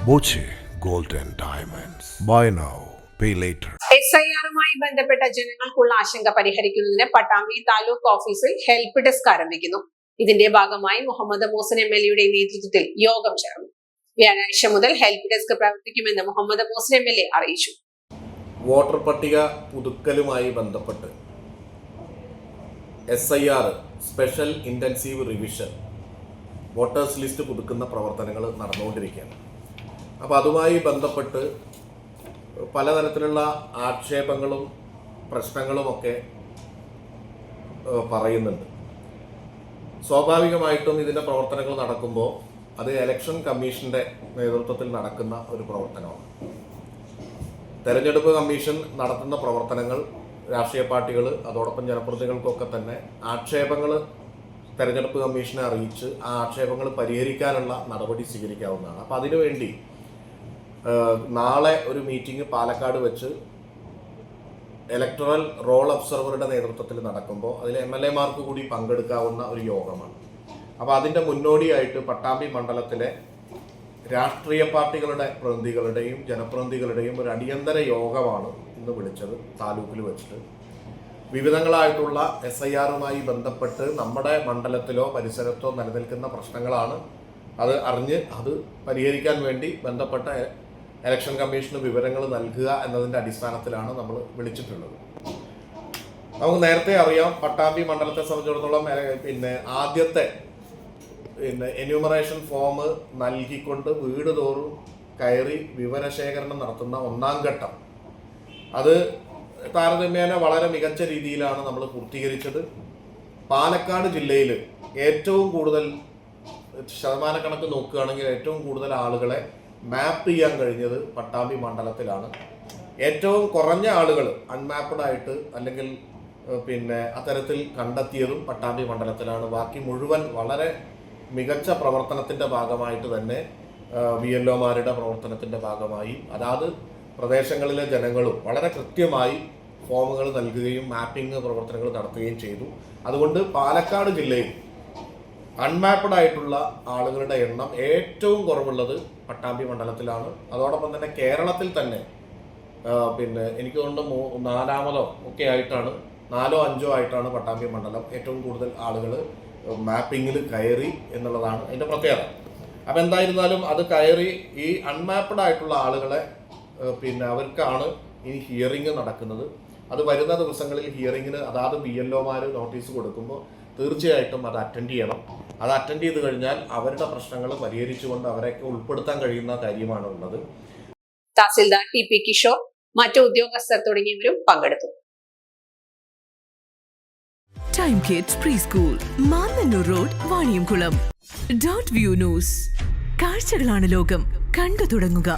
Boche gold and diamonds. Buy now, pay later. SIR-മായി ബന്ധപ്പെട്ട ജനങ്ങൾക്കുള്ള ആശങ്ക പരിഹരിക്കുന്നതിന് പട്ടാമ്പി താലൂക്ക് ഓഫീസിൽ ഹെൽപ്പ് ഡെസ്ക് ആരംഭിക്കുന്നു. ഇതിന്റെ ഭാഗമായി മുഹമ്മദ് മോഹസിൻ MLA-യുടെ നേതൃത്വത്തിൽ യോഗം ചേർന്നു. വ്യാഴാഴ്ച മുതൽ ഹെൽപ്പ് ഡെസ്ക് പ്രവർത്തിക്കുമെന്ന് മുഹമ്മദ് മോഹസിൻ MLA അറിയിച്ചു. വോട്ടർ പട്ടിക പുതുക്കലുമായി ബന്ധപ്പെട്ട് SIR special intensive revision voters list പുതുക്കുന്ന പ്രവർത്തനങ്ങൾ നടന്നുകൊണ്ടിരിക്കുകയാണ്. അപ്പോൾ അതുമായി ബന്ധപ്പെട്ട് പലതരത്തിലുള്ള ആക്ഷേപങ്ങളും പ്രശ്നങ്ങളുമൊക്കെ പറയുന്നുണ്ട്. സ്വാഭാവികമായിട്ടും ഇതിൻ്റെ പ്രവർത്തനങ്ങൾ നടക്കുമ്പോൾ അത് ഇലക്ഷൻ കമ്മീഷൻ്റെ നേതൃത്വത്തിൽ നടക്കുന്ന ഒരു പ്രവർത്തനമാണ്. തെരഞ്ഞെടുപ്പ് കമ്മീഷൻ നടത്തുന്ന പ്രവർത്തനങ്ങൾ രാഷ്ട്രീയ പാർട്ടികൾ അതോടൊപ്പം ജനപ്രതിനിധികൾക്കൊക്കെ തന്നെ ആക്ഷേപങ്ങൾ തെരഞ്ഞെടുപ്പ് കമ്മീഷനെ അറിയിച്ച് ആ ആക്ഷേപങ്ങൾ പരിഹരിക്കാനുള്ള നടപടി സ്വീകരിക്കാവുന്നതാണ്. അപ്പോൾ അതിനുവേണ്ടി നാളെ ഒരു മീറ്റിംഗ് പാലക്കാട് വെച്ച് ഇലക്ടറൽ റോൾ ഒബ്സർവറുടെ നേതൃത്വത്തിൽ നടക്കുമ്പോൾ അതിൽ MLA-മാർക്ക് കൂടി പങ്കെടുക്കാവുന്ന ഒരു യോഗമാണ്. അപ്പോൾ അതിൻ്റെ മുന്നോടിയായിട്ട് പട്ടാമ്പി മണ്ഡലത്തിലെ രാഷ്ട്രീയ പാർട്ടികളുടെ പ്രതിനിധികളുടെയും ജനപ്രതിനിധികളുടെയും ഒരു അടിയന്തര യോഗമാണ് ഇന്ന് വിളിച്ചത് താലൂക്കിൽ വെച്ചിട്ട്. വിവിധങ്ങളായിട്ടുള്ള SIR-മായി ബന്ധപ്പെട്ട് നമ്മുടെ മണ്ഡലത്തിലോ പരിസരത്തോ നിലനിൽക്കുന്ന പ്രശ്നങ്ങളാണ്. അത് അറിഞ്ഞ് അത് പരിഹരിക്കാൻ വേണ്ടി ബന്ധപ്പെട്ട ഇലക്ഷൻ കമ്മീഷന് വിവരങ്ങൾ നൽകുക എന്നതിൻ്റെ അടിസ്ഥാനത്തിലാണ് നമ്മൾ വിളിച്ചിട്ടുള്ളത്. നമുക്ക് നേരത്തെ അറിയാം, പട്ടാമ്പി മണ്ഡലത്തെ സംബന്ധിച്ചിടത്തോളം ആദ്യത്തെ എന്യൂമറേഷൻ ഫോം നൽകിക്കൊണ്ട് വീട് തോറും കയറി വിവരശേഖരണം നടത്തുന്ന ഒന്നാം ഘട്ടം അത് താരതമ്യേന വളരെ മികച്ച രീതിയിലാണ് നമ്മൾ പൂർത്തീകരിച്ചത്. പാലക്കാട് ജില്ലയിൽ ഏറ്റവും കൂടുതൽ ശതമാനക്കണക്ക് നോക്കുകയാണെങ്കിൽ ഏറ്റവും കൂടുതൽ ആളുകളെ മാപ്പ് ചെയ്യാൻ കഴിഞ്ഞത് പട്ടാമ്പി മണ്ഡലത്തിലാണ്. ഏറ്റവും കുറഞ്ഞ ആളുകൾ അൺമാപ്ഡ് ആയിട്ട് അല്ലെങ്കിൽ അത്തരത്തിൽ കണ്ടെത്തിയതും പട്ടാമ്പി മണ്ഡലത്തിലാണ്. ബാക്കി മുഴുവൻ വളരെ മികച്ച പ്രവർത്തനത്തിൻ്റെ ഭാഗമായിട്ട് തന്നെ VLO-മാരുടെ പ്രവർത്തനത്തിൻ്റെ ഭാഗമായി അതാത് പ്രദേശങ്ങളിലെ ജനങ്ങളും വളരെ കൃത്യമായി ഫോമുകൾ നൽകുകയും മാപ്പിംഗ് പ്രവർത്തനങ്ങൾ നടത്തുകയും ചെയ്തു. അതുകൊണ്ട് പാലക്കാട് ജില്ലയിൽ അൺമാപ്ഡ് ആയിട്ടുള്ള ആളുകളുടെ എണ്ണം ഏറ്റവും കുറവുള്ളത് പട്ടാമ്പി മണ്ഡലത്തിലാണ്. അതോടൊപ്പം തന്നെ കേരളത്തിൽ തന്നെ എനിക്ക് തോന്നുന്നു നാലാമതോ ഒക്കെ ആയിട്ടാണ്, 4ഓ 5ഓ ആയിട്ടാണ് പട്ടാമ്പി മണ്ഡലം ഏറ്റവും കൂടുതൽ ആളുകൾ മാപ്പിങ്ങിൽ കയറി എന്നുള്ളതാണ് അതിൻ്റെ പ്രത്യേകത. അപ്പം എന്തായിരുന്നാലും അത് കയറി ഈ അൺമാപ്ഡ് ആയിട്ടുള്ള ആളുകളെ അവർക്കാണ് ഇനി ഹിയറിംഗ് നടക്കുന്നത്. അത് വരുന്ന ദിവസങ്ങളിൽ ഹിയറിങ്ങിന് അതാത് VLO-മാർ നോട്ടീസ് കൊടുക്കുമ്പോൾ തീർച്ചയായിട്ടും അത് അറ്റൻഡ് ചെയ്യണം. അത് അറ്റൻഡ് ചെയ്ത് കഴിഞ്ഞാൽ അവരുടെ പ്രശ്നങ്ങൾ പരിഹരിച്ചുകൊണ്ട് അവരെയൊക്കെ ഉൾപ്പെടുത്താൻ കഴിയുന്ന കാര്യമാണ് ഉള്ളത്. തഹസിൽദാർ TP കിഷോർ, മറ്റു ഉദ്യോഗസ്ഥർ തുടങ്ങിയവരും പങ്കെടുത്തു. Time kids pre school, Mannannur road, Vaniyamkulam. .view news. കാഴ്ചകളാണ് ലോകം, കണ്ടു തുടങ്ങുക.